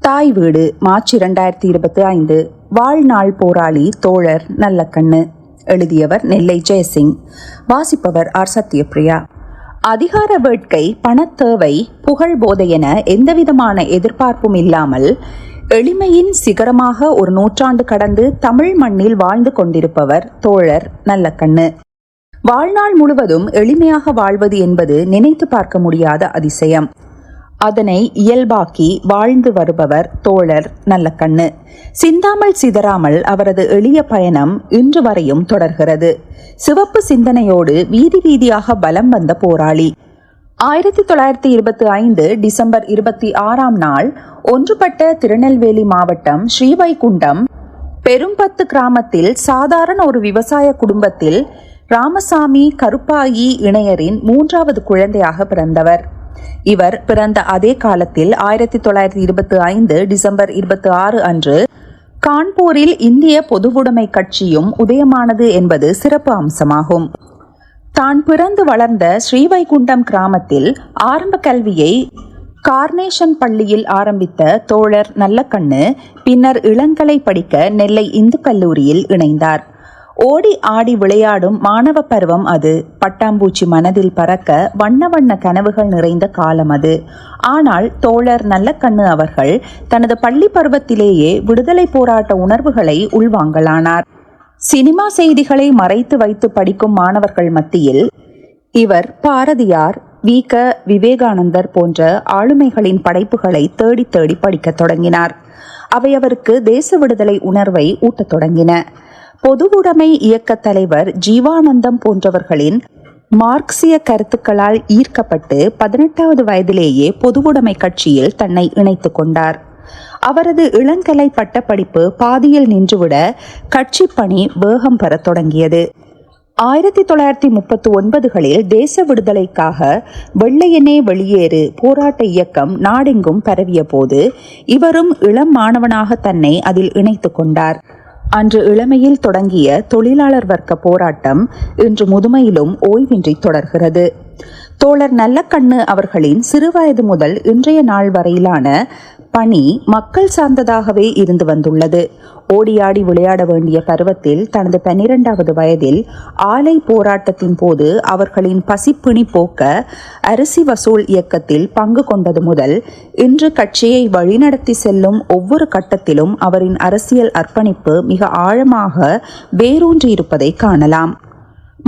தாய் வீடு மார்ச் 2025. வாழ்நாள் போராளி தோழர் நல்லக்கண்ணு. எழுதியவர் நெல்லை ஜெயசிங். வாசிப்பவர் ஆர் சத்யபிரியா. அதிகார வேட்கை, பணத்தேவை, புகழ் போதை என எந்தவிதமான எதிர்பார்ப்பும் இல்லாமல் எளிமையின் சிகரமாக ஒரு நூற்றாண்டு கடந்து தமிழ் மண்ணில் வாழ்ந்து கொண்டிருப்பவர் தோழர் நல்லக்கண்ணு. வாழ்நாள் முழுவதும் எளிமையாக வாழ்வது என்பது நினைத்து பார்க்க முடியாத அதிசயம். அதனை இயல்பாக்கி வாழ்ந்து வருபவர் தோழர் நல்லக்கண்ணு. சிந்தாமல் சிதறாமல் அவரது எளிய பயணம் இன்று வரையும் தொடர்கிறது. சிவப்பு சிந்தனையோடு வீதி வீதியாக பலம் வந்த போராளி. 1925 டிசம்பர் 26 ஒன்றுபட்ட திருநெல்வேலி மாவட்டம் ஸ்ரீவைகுண்டம் பெரும்பத்து கிராமத்தில் சாதாரண ஒரு விவசாய குடும்பத்தில் ராமசாமி கருப்பாயி இணையரின் 3வது குழந்தையாக பிறந்தவர். இவர் பிறந்த அதே காலத்தில் 1925 டிசம்பர் 26 அன்று கான்பூரில் இந்திய பொதுவுடைமை கட்சியும் உதயமானது என்பது சிறப்பு அம்சமாகும். தான் பிறந்து வளர்ந்த ஸ்ரீவைகுண்டம் கிராமத்தில் ஆரம்ப கல்வியை கார்னேஷன் பள்ளியில் ஆரம்பித்த தோழர் நல்லக்கண்ணு பின்னர் இளங்கலை படிக்க நெல்லை இந்து கல்லூரியில் இணைந்தார். ஓடி ஆடி விளையாடும் மாணவ பருவம் அது. பட்டாம்பூச்சி மனதில் பறக்க வண்ண வண்ண கனவுகள் நிறைந்த காலம் அது. ஆனால் தோழர் நல்லக்கண்ணு அவர்கள் தனது பள்ளி பருவத்திலேயே விடுதலை போராட்ட உணர்வுகளை உள்வாங்கலானார். சினிமா செய்திகளை மறைத்து வைத்து படிக்கும் மாணவர்கள் மத்தியில் இவர் பாரதியார், வி.க. விவேகானந்தர் போன்ற ஆளுமைகளின் படைப்புகளை தேடி தேடி படிக்க தொடங்கினார். அவை அவருக்கு தேச விடுதலை உணர்வை ஊட்டத் தொடங்கின. பொதுவுடைமை இயக்க தலைவர் ஜீவானந்தம் போன்றவர்களின் மார்க்சிய கருத்துக்களால் ஈர்க்கப்பட்டு 18வது வயதிலேயே பொதுவுடைமை கட்சியில் தன்னை இணைத்து கொண்டார். அவரது இளங்கலை பட்டப்படிப்பு பாதியில் நின்றுவிட கட்சி பணி வேகம் பெற தொடங்கியது. 1939களில் தேச விடுதலைக்காக வெள்ளையனே வெளியேறு போராட்ட இயக்கம் நாடெங்கும் பரவிய போது இவரும் இளம் மாணவனாக தன்னை அதில் இணைத்து கொண்டார். அன்று இளமையில் தொடங்கிய தொழிலாளர் வர்க்க போராட்டம் இன்று முதுமையிலும் ஓய்வின்றி தொடர்கிறது. தோழர் நல்லக்கண்ணு அவர்களின் சிறுவயது முதல் இன்றைய நாள் வரையிலான பணி மக்கள் சார்ந்ததாகவே இருந்து வந்துள்ளது. ஓடியாடி விளையாட வேண்டிய பருவத்தில் தனது 12வது வயதில் ஆலை போராட்டத்தின் போது அவர்களின் பசிப்பிணி போக்க அரிசி வசூல் இயக்கத்தில் பங்கு கொண்டது முதல் இன்று கட்சியை வழிநடத்தி செல்லும் ஒவ்வொரு கட்டத்திலும் அவரின் அரசியல் அர்ப்பணிப்பு மிக ஆழமாக வேரூன்றி இருப்பதை காணலாம்.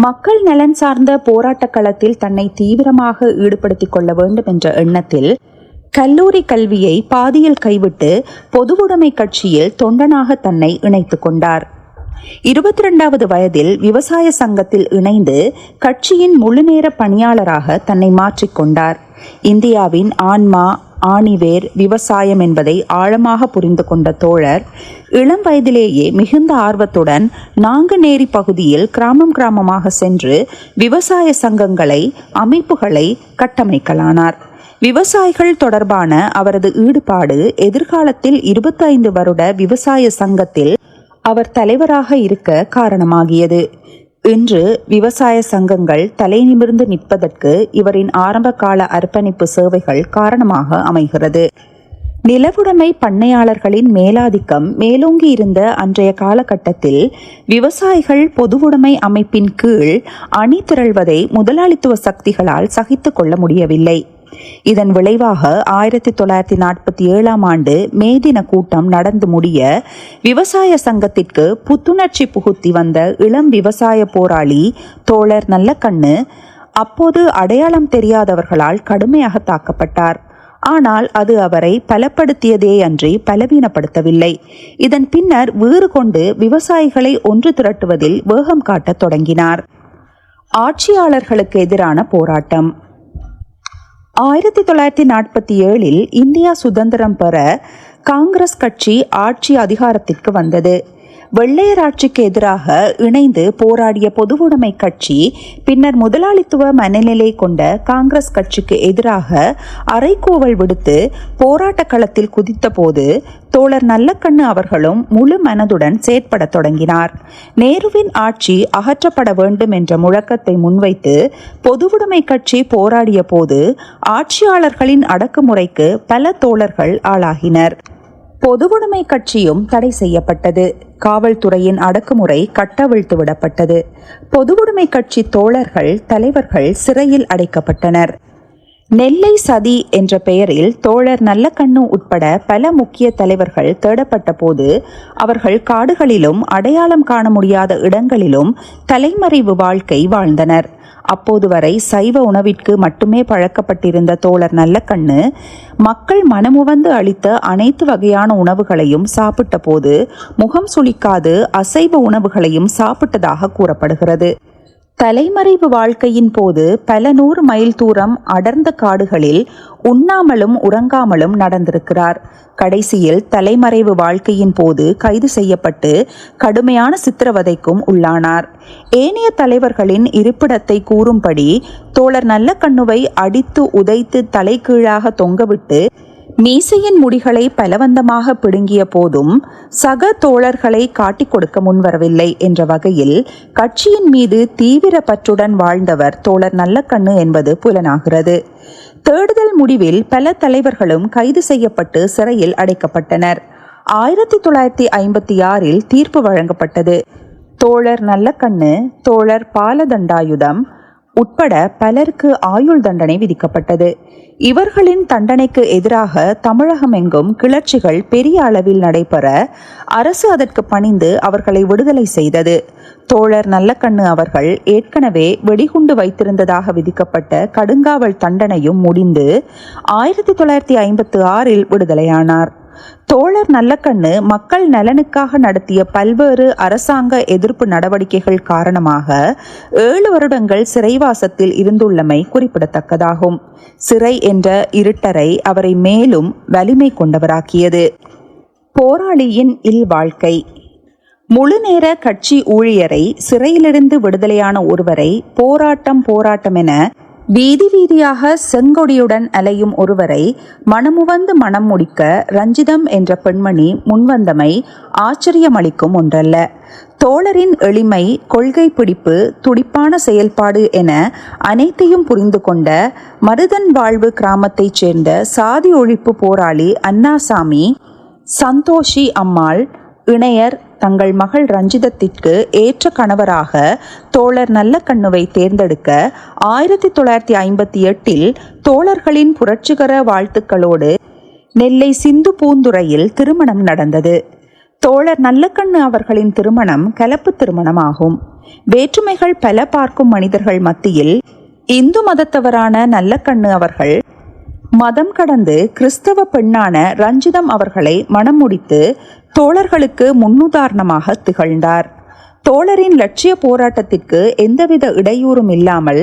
மக்கள் நலன் சார்ந்த போராட்ட களத்தில் தன்னை தீவிரமாக ஈடுபடுத்திக் கொள்ள வேண்டும் என்ற எண்ணத்தில் கல்லூரி கல்வியை பாதியில் கைவிட்டு பொதுவுடைமை கட்சியில் தொண்டனாக தன்னை இணைத்து கொண்டார். 22வது வயதில் விவசாய சங்கத்தில் இணைந்து கட்சியின் முழுநேர பணியாளராக தன்னை மாற்றிக்கொண்டார். இந்தியாவின் ஆன்மா, ஆணிவேர் விவசாயம் என்பதை ஆழமாக புரிந்து கொண்ட தோழர் இளம் வயதிலேயே மிகுந்த ஆர்வத்துடன் நாங்குநேரி பகுதியில் கிராமம் கிராமமாக சென்று விவசாய சங்கங்களை, அமைப்புகளை கட்டமைக்கலானார். விவசாயிகள் தொடர்பான அவரது ஈடுபாடு எதிர்காலத்தில் 25 வருட விவசாய சங்கத்தில் அவர் தலைவராக இருக்க காரணமாகியது. இன்று விவசாய சங்கங்கள் தலை நிமிர்ந்து நிற்பதற்கு இவரின் ஆரம்ப கால அர்ப்பணிப்பு சேவைகள் காரணமாக அமைகிறது. நிலவுடைமை பண்ணையாளர்களின் மேலாதிக்கம் மேலோங்கி இருந்த அன்றைய காலகட்டத்தில் விவசாயிகள் பொதுவுடைமை அமைப்பின் கீழ் அணி திரள்வதை முதலாளித்துவ சக்திகளால் சகித்து கொள்ள முடியவில்லை. இதன் விளைவாக 1947 மே தின கூட்டம் நடந்து முடிய விவசாய சங்கத்திற்கு புத்துணர்ச்சி புகுத்தி வந்த இளம் விவசாய போராளி தோழர் நல்லக்கண்ணு அப்போது அடையாளம் தெரியாதவர்களால் கடுமையாக தாக்கப்பட்டார். ஆனால் அது அவரை பலப்படுத்தியதே அன்றி பலவீனப்படுத்தவில்லை. இதன் பின்னர் வீறு கொண்டு விவசாயிகளை ஒன்று திரட்டுவதில் வேகம் காட்டத் தொடங்கினார். ஆட்சியாளர்களுக்கு எதிரான போராட்டம். 1947 இந்தியா சுதந்திரம் பெற காங்கிரஸ் கட்சி ஆட்சி அதிகாரத்திற்கு வந்தது. வெள்ளையர் ஆட்சிக்கு எதிராக இணைந்து போராடிய பொதுவுடைமை கட்சி பின்னர் முதலாளித்துவ மனநிலை கொண்ட காங்கிரஸ் கட்சிக்கு எதிராக அறைகூவல் விடுத்து போராட்ட களத்தில் குதித்த போது தோழர் நல்லக்கண்ணு அவர்களும் முழு மனதுடன் செயற்பட தொடங்கினார். நேருவின் ஆட்சி அகற்றப்பட வேண்டும் என்ற முழக்கத்தை முன்வைத்து பொதுவுடைமை கட்சி போராடிய போது ஆட்சியாளர்களின் அடக்குமுறைக்கு பல தோழர்கள் ஆளாகினர். பொதுவுடைமை கட்சியும் தடை செய்யப்பட்டது. காவல்துறையின் அடக்குமுறை கட்டவிழ்த்து விடப்பட்டது. பொதுவுடைமை கட்சி தோழர்கள், தலைவர்கள் சிறையில் அடைக்கப்பட்டனர். நெல்லை சதி என்ற பெயரில் தோழர் நல்லக்கண்ணு உட்பட பல முக்கிய தலைவர்கள் தேடப்பட்ட போது அவர்கள் காடுகளிலும் அடையாளம் காண முடியாத இடங்களிலும் தலைமறைவு வாழ்க்கை வாழ்ந்தனர். அப்போது வரை சைவ உணவிற்கு மட்டுமே பழக்கப்பட்டிருந்த தோழர் நல்லக்கண்ணு மக்கள் மனமுவந்து அளித்த அனைத்து வகையான உணவுகளையும் சாப்பிட்ட போது முகம் சுளிக்காது அசைவ உணவுகளையும் சாப்பிட்டதாக கூறப்படுகிறது. தலைமறைவு வாழ்க்கையின் போது பல 100 மைல் தூரம் அடர்ந்த காடுகளில் உண்ணாமலும் உறங்காமலும் நடந்திருக்கிறார். கடைசியில் தலைமறைவு வாழ்க்கையின் போது கைது செய்யப்பட்டு கடுமையான சித்திரவதைக்கும் உள்ளானார். ஏனைய தலைவர்களின் இருப்பிடத்தை கூறும்படி தோழர் நல்லக்கண்ணுவை அடித்து உதைத்து தலைகீழாக தொங்கவிட்டு மீசையின் முடிகளை பலவந்தமாக பிடுங்கிய போதும் சக தோழர்களை காட்டிக் கொடுக்க முன்வரவில்லை என்ற வகையில் கட்சியின் மீது தீவிர பற்றுடன் வாழ்ந்தவர் தோழர் நல்லக்கண்ணு என்பது புலனாகிறது. தேடுதல் முடிவில் பல தலைவர்களும் கைது செய்யப்பட்டு சிறையில் அடைக்கப்பட்டனர். 1956 தீர்ப்பு வழங்கப்பட்டது. தோழர் நல்லக்கண்ணு, தோழர் பாலதண்டாயுதம் உட்பட பலருக்கு ஆயுள் தண்டனை விதிக்கப்பட்டது. இவர்களின் தண்டனைக்கு எதிராக தமிழகமெங்கும் கிளர்ச்சிகள் பெரிய அளவில் நடைபெற அரசு அதற்கு பணிந்து அவர்களை விடுதலை செய்தது. தோழர் நல்லக்கண்ணு அவர்கள் ஏற்கனவே வெடிகுண்டு வைத்திருந்ததாக விதிக்கப்பட்ட கடுங்காவல் தண்டனையும் முடிந்து 1956 விடுதலையானார். தோழர் நல்லக்கண்ணு மக்கள் நலனுக்காக நடத்திய பல்வேறு அரசாங்க எதிர்ப்பு நடவடிக்கைகள் காரணமாக 7 வருடங்கள் சிறைவாசத்தில் இருந்துள்ளமை குறிப்பிடத்தக்கதாகும். சிறை என்ற இருட்டறை அவரை மேலும் வலிமை கொண்டவராக்கியது. போராளியின் இல்வாழ்க்கை. முழுநேர கட்சி ஊழியரை, சிறையிலிருந்து விடுதலையான ஒருவரை, போராட்டம் என வீதி வீதியாக செங்கொடியுடன் அலையும் ஒருவரை மனமுவந்து மனம் முடிக்க ரஞ்சிதம் என்ற பெண்மணி முன்வந்தமை ஆச்சரியமளிக்கும் ஒன்றல்ல. தோழரின் எளிமை, கொள்கை பிடிப்பு, துடிப்பான செயல்பாடு என அனைத்தையும் புரிந்து கொண்ட மருதன் வாழ்வு கிராமத்தைச் சேர்ந்த சாதி ஒழிப்பு போராளி அண்ணாசாமி, சந்தோஷி அம்மாள் இணையர் தங்கள் மகள் ரஞ்சிதத்திற்கு ஏற்ற கணவராக தோழர் நல்லக்கண்ணுவை தேர்ந்தெடுக்க 1958 தோழர்களின் புரட்சிகர வாழ்த்துக்களோடு நெல்லை சிந்து பூந்துறையில் திருமணம் நடந்தது. தோழர் நல்லக்கண்ணு அவர்களின் திருமணம் கலப்பு திருமணம் ஆகும். வேற்றுமைகள் பல பார்க்கும் மனிதர்கள் மத்தியில் இந்து மதத்தவரான நல்லக்கண்ணு அவர்கள் மதம் கடந்து கிறிஸ்தவ பெண்ணான ரஞ்சிதம் அவர்களை மணம் முடித்து தோழர்களுக்கு முன்னுதாரணமாக திகழ்ந்தார். தோழரின் லட்சிய போராட்டத்திற்கு எந்தவித இடையூறும் இல்லாமல்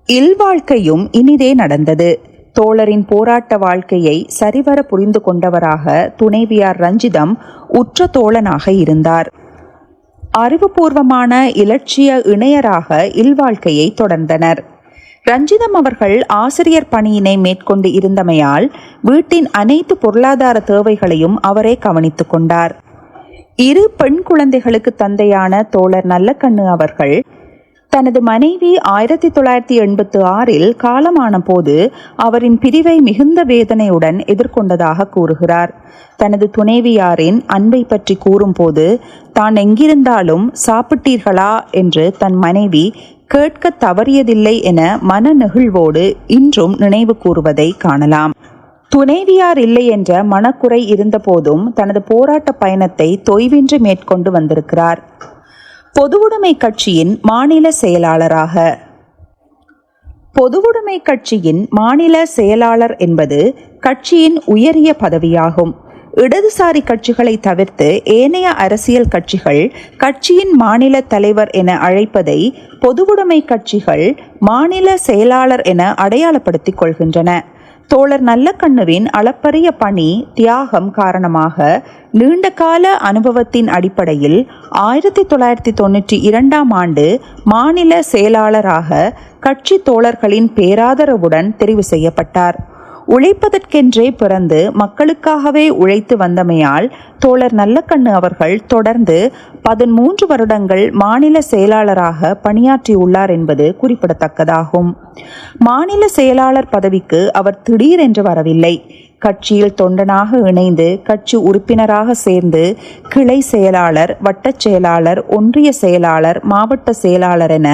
இல்வாழ்க்கையும் இனிதே நடந்தது. தோழரின் போராட்ட வாழ்க்கையை சரிவர புரிந்து கொண்டவராக துணைவியார் ரஞ்சிதம் உற்ற தோழனாக இருந்தார். அறிவுபூர்வமான இலட்சிய இணையராக இல்வாழ்க்கையை தொடர்ந்தனர். ரஞ்சிதம் அவர்கள் ஆசிரியர் பணியினை மேற்கொண்டு இருந்தமையால் வீட்டின் அனைத்து பொருளாதார தேவைகளையும் அவரே கவனித்துக் கொண்டார். 2 பெண் குழந்தைகளுக்கு தந்தையான தோழர் நல்லக்கண்ணு அவர்கள் தனது மனைவி 1986 காலமான போது அவரின் பிரிவை மிகுந்த வேதனையுடன் எதிர்கொண்டதாக கூறுகிறார். தனது துணைவியாரின் அன்பை பற்றி கூறும்போது, தான் எங்கிருந்தாலும் சாப்பிட்டீர்களா என்று தன் மனைவி கேட்க தவறியதில்லை என மன நெகிழ்வோடு இன்றும் நினைவு கூறுவதை காணலாம். துணைவியார் இல்லை என்ற மனக்குறை இருந்த போதும் தனது போராட்ட பயணத்தை தொய்வின்றி மேற்கொண்டு வந்திருக்கிறார். பொதுவுடைமை கட்சியின் மாநில செயலாளராக. பொதுவுடைமை கட்சியின் மாநில செயலாளர் என்பது கட்சியின் உயரிய பதவியாகும். இடதுசாரி கட்சிகளை தவிர்த்து ஏனைய அரசியல் கட்சிகள் கட்சியின் மாநில தலைவர் என அழைப்பதை பொதுவுடைமை கட்சிகள் மாநில செயலாளர் என அடையாளப்படுத்திக் கொள்கின்றன. தோழர் நல்லக்கண்ணுவின் அளப்பரிய பணி தியாகம் காரணமாக நீண்டகால அனுபவத்தின் அடிப்படையில் 1992 மாநில செயலாளராக கட்சி தோழர்களின் பேராதரவுடன் தெரிவு செய்யப்பட்டார். உழைப்பதற்கென்றே பிறந்து மக்களுக்காகவே உழைத்து வந்தமையால் தோழர் நல்லக்கண்ணு அவர்கள் தொடர்ந்து 13 வருடங்கள் மாநில செயலாளராக பணியாற்றியுள்ளார் என்பது குறிப்பிடத்தக்கதாகும். மாநில செயலாளர் பதவிக்கு அவர் திடீரென்று வரவில்லை. கட்சியில் தொண்டனாக இணைந்து கட்சி உறுப்பினராக சேர்ந்து கிளை செயலாளர், வட்டச் செயலாளர், ஒன்றிய செயலாளர், மாவட்ட செயலாளர் என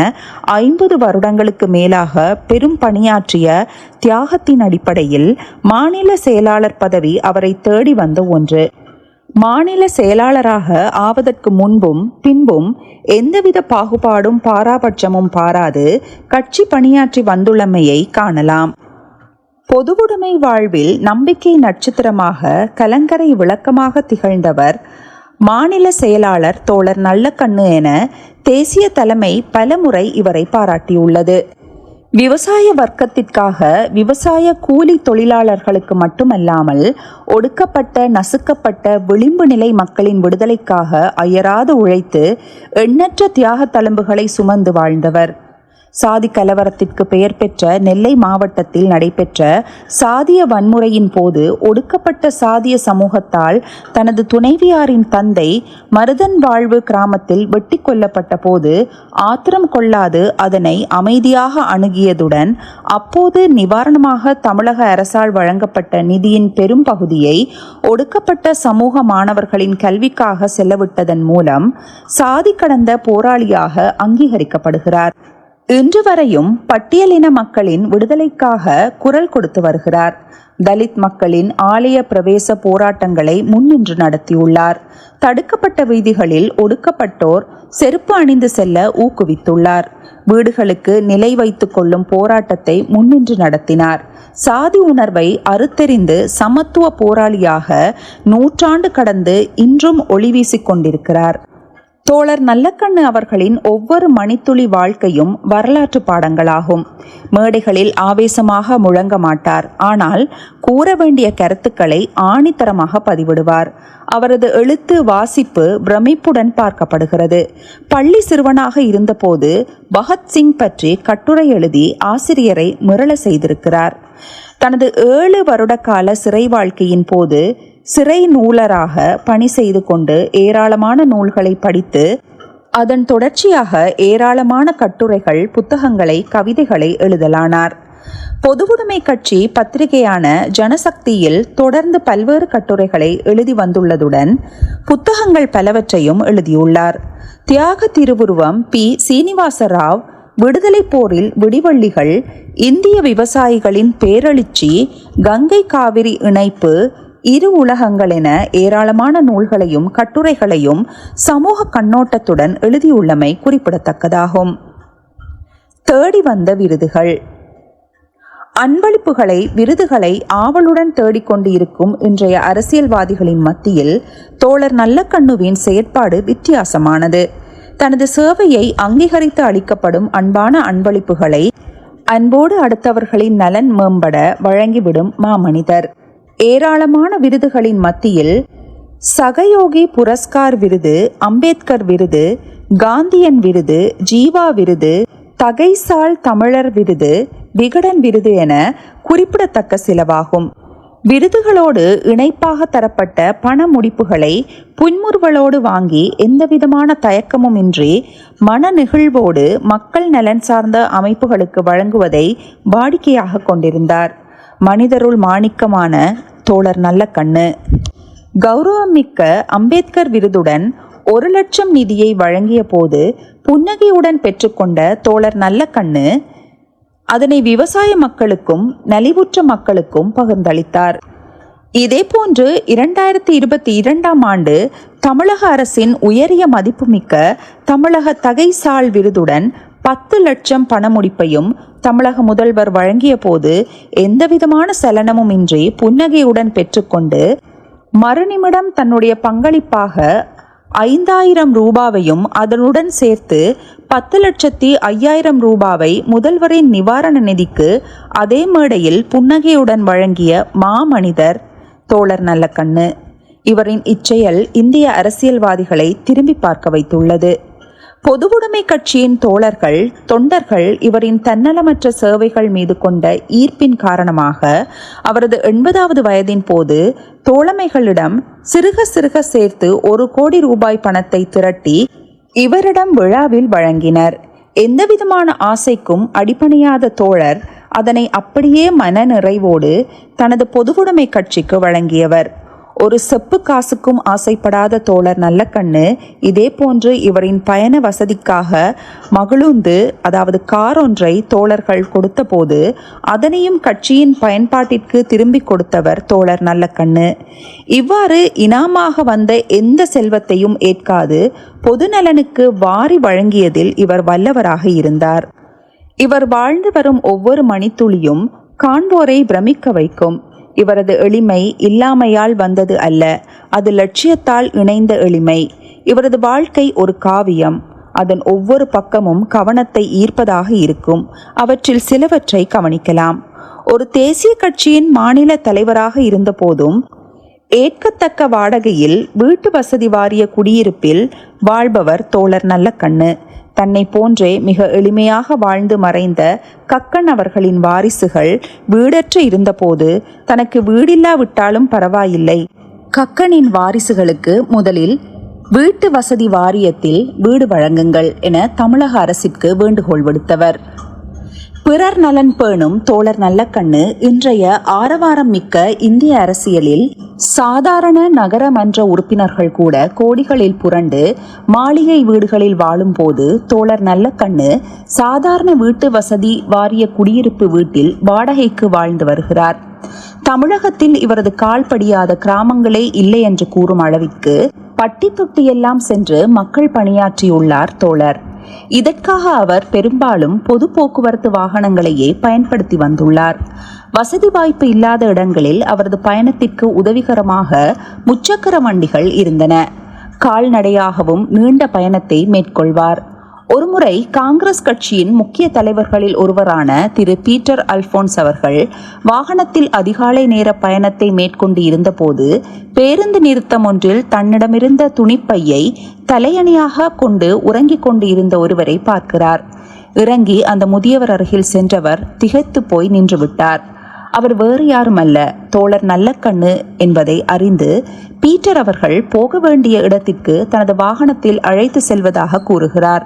50 வருடங்களுக்கு மேலாக பெரும் பணியாற்றிய தியாகத்தின் அடிப்படையில் மாநில செயலாளர் பதவி அவரை தேடி வந்த ஒன்று. மாநில செயலாளராக ஆவதற்கு முன்பும் பின்பும் எந்தவித பாகுபாடும் பாராபட்சமும் பாராது கட்சி பணியாற்றி வந்துள்ளமையை காணலாம். பொதுவுடைமை வாழ்வில் நம்பிக்கை நட்சத்திரமாக, கலங்கரை விளக்கமாக திகழ்ந்தவர் மாநில செயலாளர் தோழர் நல்லக்கண்ணு என தேசிய தலைமை பலமுறை இவரை பாராட்டியுள்ளது. விவசாய வர்க்கத்திற்காக, விவசாய கூலி தொழிலாளர்களுக்கு மட்டுமல்லாமல் ஒடுக்கப்பட்ட, நசுக்கப்பட்ட விளிம்பு நிலை மக்களின் விடுதலைக்காக அயராது உழைத்து எண்ணற்ற தியாக தழும்புகளை சுமந்து வாழ்ந்தவர். சாதி கலவரத்திற்கு பெயர் பெற்ற நெல்லை மாவட்டத்தில் நடைபெற்ற சாதிய வன்முறையின் போது ஒடுக்கப்பட்ட சாதிய சமூகத்தால் தனது துணைவியாரின் தந்தை மருதன் வாழ்வு கிராமத்தில் வெட்டி கொல்லப்பட்ட போது ஆத்திரம் கொள்ளாது அதனை அமைதியாக அணுகியதுடன் அப்போது நிவாரணமாக தமிழக அரசால் வழங்கப்பட்ட நிதியின் பெரும் பகுதியை ஒடுக்கப்பட்ட சமூக மாணவர்களின் கல்விக்காக செலவிட்டதன் மூலம் சாதி கடந்த போராளியாக அங்கீகரிக்கப்படுகிறார். இன்று வரையும் பட்டியலின மக்களின் விடுதலைக்காக குரல் கொடுத்து வருகிறார். தலித் மக்களின் ஆலய பிரவேச போராட்டங்களை முன்னின்று நடத்தியுள்ளார். தடுக்கப்பட்ட வீதிகளில் ஒடுக்கப்பட்டோர் செருப்பு அணிந்து செல்ல ஊக்குவித்துள்ளார். வீடுகளுக்கு நிலை வைத்துக் கொள்ளும் போராட்டத்தை முன்னின்று நடத்தினார். சாதி உணர்வை அறுத்தெறிந்து சமத்துவ போராளியாக நூற்றாண்டு கடந்து இன்றும் ஒளி வீசிக் கொண்டிருக்கிறார். தோழர் நல்லக்கண்ணு அவர்களின் ஒவ்வொரு மணித்துளி வாழ்க்கையும் வரலாற்று பாடங்களாகும். மேடைகளில் ஆவேசமாக முழங்க மாட்டார். ஆனால் கூற வேண்டிய கருத்துக்களை ஆணித்தரமாக பதிவிடுவார். அவரது எழுத்து வாசிப்பு பிரமிப்புடன் பார்க்கப்படுகிறது. பள்ளி சிறுவனாக இருந்தபோது பகத்சிங் பற்றி கட்டுரை எழுதி ஆசிரியரை மிரள செய்திருக்கிறார். தனது 7 வருட கால சிறை வாழ்க்கையின் போது சிறை நூலராக பணி செய்து கொண்டு ஏராளமான நூல்களை படித்து அதன் தொடர்ச்சியாக ஏராளமான கட்டுரைகள், புத்தகங்களை, கவிதைகளை எழுதலானார். பொதுவுடைமை கட்சி பத்திரிகையான ஜனசக்தியில் தொடர்ந்து பல்வேறு கட்டுரைகளை எழுதி வந்துள்ளதுடன் புத்தகங்கள் பலவற்றையும் எழுதியுள்ளார். தியாக திருவுருவம் பி. சீனிவாசராவ், விடுதலை போரில் விடிவள்ளிகள், இந்திய விவசாயிகளின் பேரெழுச்சி, கங்கை காவிரி இணைப்பு, இரு உலகங்கள் என ஏராளமான நூல்களையும் கட்டுரைகளையும் சமூக கண்ணோட்டத்துடன் எழுதியுள்ளமை குறிப்பிடத்தக்கதாகும். தேடி வந்த விருதுகள். அன்பளிப்புகளை, விருதுகளை ஆவலுடன் தேடிக்கொண்டு இருக்கும் இன்றைய அரசியல்வாதிகளின் மத்தியில் தோழர் நல்லக்கண்ணுவின் செயற்பாடு வித்தியாசமானது. தனது சேவையை அங்கீகரித்து அளிக்கப்படும் அன்பான அன்பளிப்புகளை அன்போடு அடுத்தவர்களின் நலன் மேம்பட வழங்கிவிடும் மாமனிதர். ஏராளமான விருதுகளின் மத்தியில் சகயோகி புரஸ்கார் விருது, அம்பேத்கர் விருது, காந்தியன் விருது, ஜீவா விருது, தகைசால் தமிழர் விருது, விகடன் விருது என குறிப்பிடத்தக்க சிலவாகும். விருதுகளோடு இணைப்பாக தரப்பட்ட பண முடிப்புகளை புன்முறுவலோடு வாங்கி எந்தவிதமான தயக்கமும் இன்றி மன நெகிழ்வோடு மக்கள் நலன் சார்ந்த அமைப்புகளுக்கு வழங்குவதை வாடிக்கையாக கொண்டிருந்தார். மனிதருள் மாணிக்கமான தோழர் நல்லக்கண்ணு. கௌரவமிக்க அம்பேத்கர் விருதுடன் 1 லட்சம் நிதியை வழங்கிய போது புன்னகையுடன் பெற்றுக்கொண்ட தோழர் நல்லக்கண்ணு அதனை விவசாய மக்களுக்கும் நலிவுற்ற மக்களுக்கும் பகிர்ந்தளித்தார். இதேபோன்று 2022ஆம் ஆண்டு தமிழக அரசின் உயரிய மதிப்புமிக்க தமிழக தகைசால் விருதுடன் 10 லட்சம் பணமுடிப்பையும் தமிழக முதல்வர் வழங்கிய போது எந்தவிதமான சலனமும் இன்றி புன்னகையுடன் பெற்றுக்கொண்டு மறுநிமிடம் தன்னுடைய பங்களிப்பாக 5,000 ரூபாவையும் அதனுடன் சேர்த்து 10,05,000 ரூபாவை முதல்வரின் நிவாரண நிதிக்கு அதே மேடையில் புன்னகையுடன் வழங்கிய மாமனிதர் தோழர் நல்லக்கண்ணு. இவரின் இச்செயல் இந்திய அரசியல்வாதிகளை திரும்பி பார்க்க வைத்துள்ளது. பொதுவுடைமை கட்சியின் தோழர்கள், தொண்டர்கள் இவரின் தன்னலமற்ற சேவைகள் மீது கொண்ட ஈர்ப்பின் காரணமாக அவரது 80வது வயதின் போது தோழமைகளிடம் சிறுக சிறுக சேர்த்து 1 கோடி ரூபாய் பணத்தை திரட்டி இவரிடம் விழாவில் வழங்கினர். எந்தவிதமான ஆசைக்கும் அடிபணியாத தோழர் அதனை அப்படியே மன நிறைவோடு தனது பொதுவுடைமை கட்சிக்கு வழங்கியவர். ஒரு செப்பு காசுக்கும் ஆசைப்படாத தோழர் நல்லக்கண்ணு இதே போன்று இவரின் பயண வசதிக்காக மகிழுந்து, அதாவது கார் ஒன்றை தோழர்கள் கொடுத்த போது அதனையும் கட்சியின் பயன்பாட்டிற்கு திரும்பி கொடுத்தவர் தோழர் நல்லக்கண்ணு. இவ்வாறு இனாமாக வந்த எந்த செல்வத்தையும் ஏற்காது பொது நலனுக்கு வாரி வழங்கியதில் இவர் வல்லவராக இருந்தார். இவர் வாழ்ந்து வரும் ஒவ்வொரு மணித்துளியும் காண்போரை பிரமிக்க வைக்கும். இவரது எளிமை இல்லாமையால் வந்தது அல்ல, அது லட்சியத்தால் இணைந்த எளிமை. இவரது வாழ்க்கை ஒரு காவியம். அதன் ஒவ்வொரு பக்கமும் கவனத்தை ஈர்ப்பதாக இருக்கும். அவற்றில் சிலவற்றை கவனிக்கலாம். ஒரு தேசிய கட்சியின் மாநில தலைவராக இருந்த போதும் ஏற்கத்தக்க வாடகையில் வீட்டு வசதி வாரிய குடியிருப்பில் வாழ்பவர் தோழர் நல்லக்கண்ணு. தன்னை போன்றே மிக எளிமையாக வாழ்ந்து மறைந்த கக்கன் அவர்களின் வாரிசுகள் வீடற்று இருந்தபோது தனக்கு வீடில்லாவிட்டாலும் பரவாயில்லை, கக்கனின் வாரிசுகளுக்கு முதலில் வீட்டு வசதி வாரியத்தில் வீடு வழங்குங்கள் என தமிழக அரசிற்கு வேண்டுகோள் விடுத்தவர். பிறர் நலன் பேணும் தோழர் நல்லக்கண்ணு இன்றைய ஆரவாரம் மிக்க இந்திய அரசியலில் சாதாரண நகரமன்ற உறுப்பினர்கள் கூட கோடிகளில் புரண்டு மாளிகை வீடுகளில் வாழும் போது தோழர் நல்லக்கண்ணு சாதாரண வீட்டு வசதி வாரிய குடியிருப்பு வீட்டில் வாடகைக்கு வாழ்ந்து வருகிறார். தமிழகத்தில் இவரது கால்படியாத கிராமங்களே இல்லை என்று கூறும் அளவிற்கு பட்டி தொட்டியெல்லாம் சென்று மக்கள் பணியாற்றியுள்ளார் தோழர். இதற்காக அவர் பெரும்பாலும் பொது போக்குவரத்து வாகனங்களையே பயன்படுத்தி வந்துள்ளார். வசதி வாய்ப்பு இல்லாத இடங்களில் அவரது பயணத்திற்கு உதவிகரமாக முச்சக்கர வண்டிகள் இருந்தன. கால்நடையாகவும் நீண்ட பயணத்தை மேற்கொள்வார். ஒருமுறை காங்கிரஸ் கட்சியின் முக்கிய தலைவர்களில் ஒருவரான திரு பீட்டர் அல்போன்ஸ் அவர்கள் வாகனத்தில் அதிகாலை நேர பயணத்தை மேற்கொண்டு இருந்தபோது பேருந்து நிறுத்தம் ஒன்றில் தன்னிடமிருந்த துணிப்பையை தலையணியாக கொண்டு உறங்கிக் கொண்டு இருந்த ஒருவரை பார்க்கிறார். இறங்கி அந்த முதியவர் அருகில் சென்றவர் திகைத்து போய் நின்றுவிட்டார். அவர் வேறு யாரும் அல்ல, தோழர் நல்லக்கண்ணு என்பதை அறிந்து பீட்டர் அவர்கள் போக வேண்டிய இடத்திற்கு தனது வாகனத்தில் அழைத்து செல்வதாக கூறுகிறார்.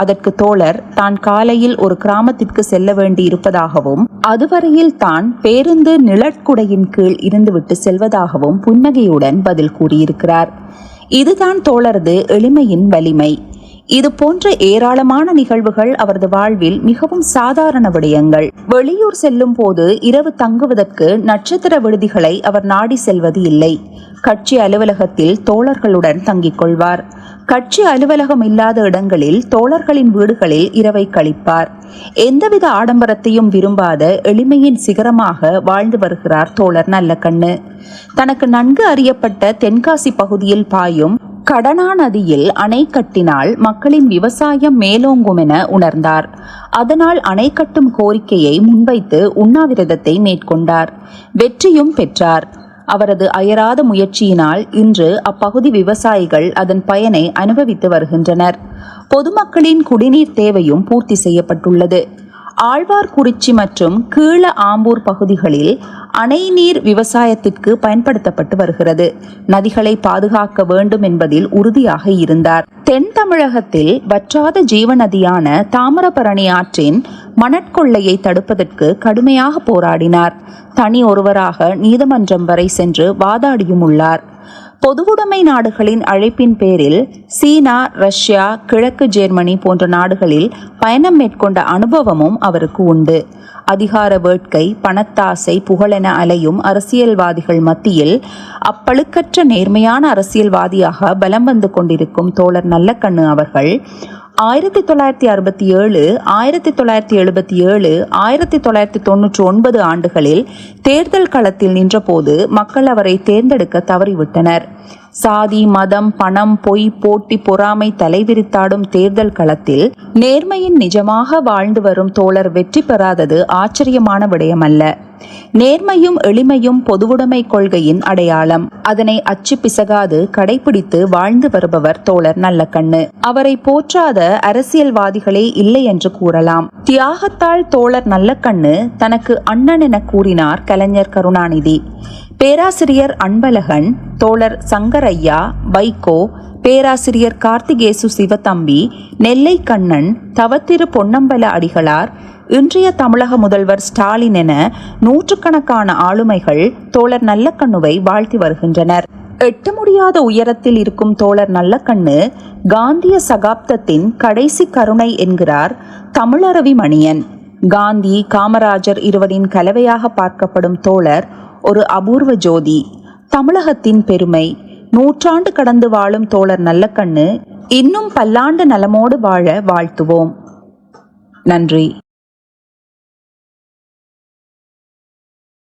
அதற்கு தோழர் தான் காலையில் ஒரு கிராமத்திற்கு செல்ல வேண்டி இருப்பதாகவும் அதுவரையில் தான் பேருந்து நிழற்குடையின் கீழ் இருந்துவிட்டு செல்வதாகவும் புன்னகையுடன் பதில் கூறியிருக்கிறார். இதுதான் தோழரது எளிமையின் வலிமை. இது போன்ற ஏராளமான நிகழ்வுகள் அவரது வாழ்வில் மிகவும் சாதாரண விடயங்கள். வெளியூர் செல்லும் போது இரவு தங்குவதற்கு நட்சத்திர விடுதிகளை அவர் நாடி செல்வது இல்லை. கட்சி அலுவலகத்தில் தோழர்களுடன் தங்கிக் கொள்வார். கட்சி அலுவலகம் இல்லாத இடங்களில் தோழர்களின் வீடுகளில் இரவை கழிப்பார். எந்தவித ஆடம்பரத்தையும் விரும்பாத எளிமையின் சிகரமாக வாழ்ந்து வருகிறார் தோழர் நல்லக்கண்ணு. தனக்கு நன்கு அறியப்பட்ட தென்காசி பகுதியில் பாயும் கடனா நதியில் அணை கட்டினால் மக்களின் விவசாயம் மேலோங்கும் என உணர்ந்தார். அதனால் அணை கட்டும் கோரிக்கையை முன்வைத்து உண்ணாவிரதத்தை மேற்கொண்டார். வெற்றியும் பெற்றார். அவரது அயராத முயற்சியினால் இன்று அப்பகுதி விவசாயிகள் அதன் பயனை அனுபவித்து வருகின்றனர். பொதுமக்களின் குடிநீர் தேவையும் பூர்த்தி செய்யப்பட்டுள்ளது. ஆழ்வார்குறிச்சி மற்றும் கீழ ஆம்பூர் பகுதிகளில் அணை நீர் விவசாயத்திற்கு பயன்படுத்தப்பட்டு வருகிறது. நதிகளை பாதுகாக்க வேண்டும் என்பதில் உறுதியாக இருந்தார். தென் தமிழகத்தில் வற்றாத ஜீவநதியான தாமிரபரணி ஆற்றின் மணற்கொள்ளையை தடுப்பதற்கு கடுமையாக போராடினார். தனி ஒருவராக நீதிமன்றம் வரை சென்று வாதாடியும் உள்ளார். பொதுவுடைமை நாடுகளின் அழைப்பின் பேரில் சீனா, ரஷ்யா, கிழக்கு ஜெர்மனி போன்ற நாடுகளில் பயணம் மேற்கொண்ட அனுபவமும் அவருக்கு உண்டு. அதிகார வேட்கை, பணத்தாசை, புகழென அலையும் அரசியல்வாதிகள் மத்தியில் அப்பழுக்கற்ற நேர்மையான அரசியல்வாதியாக பலம் வந்து கொண்டிருக்கும் தோழர் நல்லக்கண்ணு அவர்கள் 1967, 1977, 1999 ஆண்டுகளில் தேர்தல் களத்தில் நின்றபோது மக்கள் அவரை தேர்ந்தெடுக்க தவறிவிட்டனர். சாதி, மதம், பணம், பொய், போட்டி, பொறாமை தலைவிரித்தாடும் தேர்தல் களத்தில் நேர்மையின் நிஜமாக வாழ்ந்து வரும் தோழர் வெற்றி பெறாதது ஆச்சரியமான விடயமல்ல. நேர்மையும் எளிமையும் பொதுவுடைமை கொள்கையின் அடையாளம். அதனை அச்சு பிசகாது கடைபிடித்து வாழ்ந்து வருபவர் தோழர் நல்லக்கண்ணு. அவரை போற்றாத அரசியல்வாதிகளே இல்லை என்று கூறலாம். தியாகத்தால் தோழர் நல்லக்கண்ணு தனக்கு அண்ணன் என கூறினார் கலைஞர் கருணாநிதி. பேராசிரியர் அன்பழகன், தோழர் சங்கரையா, வைகோ, பேராசிரியர் கார்த்திகேசு சிவத்தம்பி, நெல்லை கண்ணன், தவத்திரு பொன்னம்பல அடிகளார், இன்றைய தமிழக முதல்வர் ஸ்டாலின் என நூற்றுக்கணக்கான ஆளுமைகள் தோழர் நல்லக்கண்ணுவை வாழ்த்தி வருகின்றனர். எட்ட முடியாத உயரத்தில் இருக்கும் தோழர் நல்லக்கண்ணு காந்திய சகாப்தத்தின் கடைசி கருணை என்கிறார் தமிழரவி மணியன். காந்தி காமராஜர் இருவரின் கலவையாக பார்க்கப்படும் தோழர் ஒரு அபூர்வ ஜோதி, தமிழகத்தின் பெருமை. நூற்றாண்டு கடந்து வாழும் தோழர் நல்லக்கண்ணு இன்னும் பல்லாண்டு நலமோடு வாழ வாழ்த்துவோம். நன்றி.